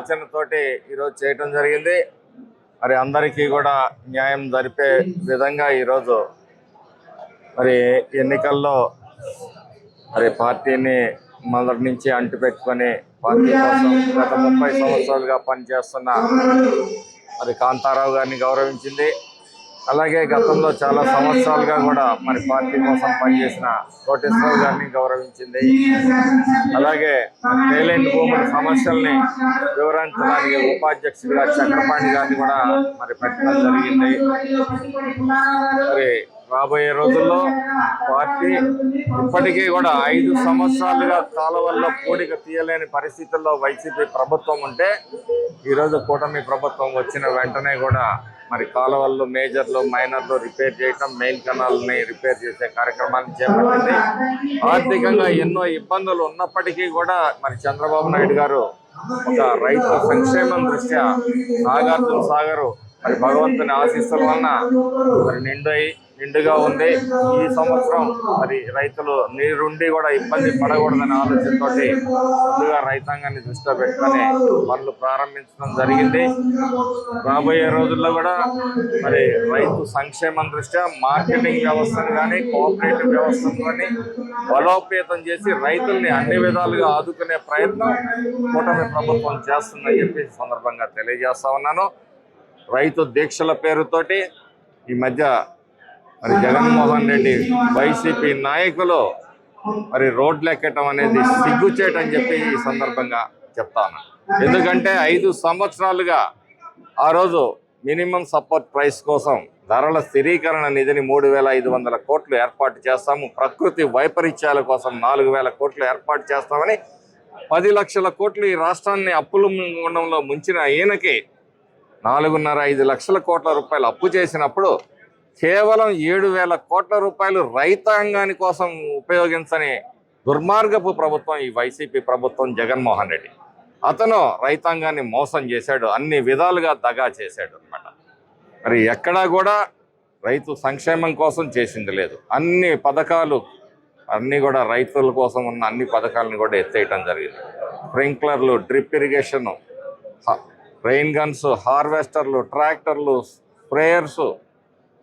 ఆలోచనతోటి ఈరోజు చేయటం జరిగింది. మరి అందరికీ కూడా న్యాయం జరిపే విధంగా ఈరోజు మరి ఎన్నికల్లో మరి పార్టీని మొదటి నుంచి అంటిపెట్టుకొని పార్టీ కోసం గత 30 సంవత్సరాలుగా పనిచేస్తున్న మరి కాంతారావు గారిని గౌరవించింది. అలాగే గతంలో చాలా సంవత్సరాలుగా కూడా మరి పార్టీ కోసం పనిచేసిన కోటేశ్వరరావు గారిని గౌరవించింది. అలాగే పేలెంట్ భూముల సమస్యల్ని వివరించడానికి ఉపాధ్యక్షుడిగా చక్రపాణి గారిని కూడా మరి పెట్టడం జరిగింది. మరి రాబోయే రోజుల్లో పార్టీ ఇప్పటికీ కూడా 5 సంవత్సరాలుగా కాలువల్లో పూడిక తీయలేని పరిస్థితుల్లో వైసీపీ ప్రభుత్వం ఉంటే ఈరోజు కూటమి ప్రభుత్వం వచ్చిన వెంటనే కూడా మరి కాలువల్లో మేజర్లు మైనర్లు రిపేర్ చేయటం, మెయిన్ కెనాల్ని రిపేర్ చేసే కార్యక్రమాన్ని చేపట్టింది. ఆర్థికంగా ఎన్నో ఇబ్బందులు ఉన్నప్పటికీ కూడా మరి చంద్రబాబు నాయుడు గారు ఒక రైతు సంక్షేమం దృష్ట్యా నాగార్జున సాగరు మరి భగవంతుని ఆశీస్సుల వలన మరి నిండుగా ఉంది. ఈ సంవత్సరం మరి రైతులు నీరుండి కూడా ఇబ్బంది పడకూడదనే ఆలోచనతోటి ముందుగా రైతాంగాన్ని దృష్టిలో పెట్టుకొని పనులు ప్రారంభించడం జరిగింది. రాబోయే రోజుల్లో కూడా మరి రైతు సంక్షేమం దృష్ట్యా మార్కెటింగ్ వ్యవస్థను కానీ కోఆపరేటివ్ వ్యవస్థను కానీ బలోపేతం చేసి రైతుల్ని అన్ని విధాలుగా ఆదుకునే ప్రయత్నం కూటమి ప్రభుత్వం చేస్తుందని చెప్పి సందర్భంగా తెలియజేస్తా ఉన్నాను. రైతు దీక్షల పేరుతోటి ఈ మధ్య మరి జగన్మోహన్ రెడ్డి వైసీపీ నాయకులు మరి రోడ్లు ఎక్కటం అనేది సిగ్గుచేటని చెప్పి ఈ సందర్భంగా చెప్తాను. ఎందుకంటే 5 సంవత్సరాలుగా ఆ రోజు మినిమం సపోర్ట్ ప్రైస్ కోసం ధరల స్థిరీకరణ నిధిని 3,500 కోట్లు ఏర్పాటు చేస్తాము, ప్రకృతి వైపరీత్యాల కోసం 4,000 కోట్లు ఏర్పాటు చేస్తామని 10 లక్షల కోట్లు ఈ రాష్ట్రాన్ని అప్పుల గుండంలో ముంచిన ఈయనకి 4,5 లక్షల కోట్ల రూపాయలు అప్పు చేసినప్పుడు కేవలం 7,000 కోట్ల రూపాయలు రైతాంగాని కోసం ఉపయోగించని దుర్మార్గపు ప్రభుత్వం ఈ వైసీపీ ప్రభుత్వం. జగన్మోహన్ రెడ్డి అతను రైతాంగాన్ని మోసం చేశాడు, అన్ని విధాలుగా దగా చేశాడు అనమాట. మరి ఎక్కడా కూడా రైతు సంక్షేమం కోసం చేసింది లేదు. అన్ని పథకాలు అన్నీ కూడా రైతుల కోసం ఉన్న అన్ని పథకాలను కూడా ఎత్తేయటం జరిగింది. స్ప్రింక్లర్లు, డ్రిప్ ఇరిగేషన్, రెయిన్ గన్స్, హార్వెస్టర్లు, ట్రాక్టర్లు, స్ప్రేయర్సు,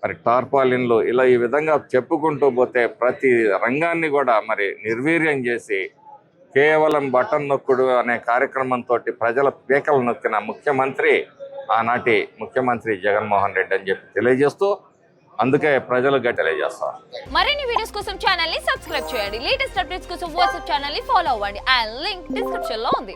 మరి టార్పాలిన్లు, ఇలా ఈ విధంగా చెప్పుకుంటూ పోతే ప్రతి రంగాన్ని కూడా మరి నిర్వీర్యం చేసి కేవలం బటన్ నొక్కుడు అనే కార్యక్రమంతో ప్రజల పీకలు నొక్కిన ముఖ్యమంత్రి ఆనాటి ముఖ్యమంత్రి జగన్మోహన్ రెడ్డి అని చెప్పి తెలియజేస్తూ అందుకే ప్రజలుగా తెలియజేస్తారు. మరిన్ని వీడియోస్ కోసం ఛానల్ ని సబ్స్క్రైబ్ చేయండి. లేటెస్ట్ అప్డేట్స్ కోసం వాట్సాప్ ఛానల్ ని ఫాలో అవ్వండి. ఆ లింక్ డిస్క్రిప్షన్ లో ఉంది.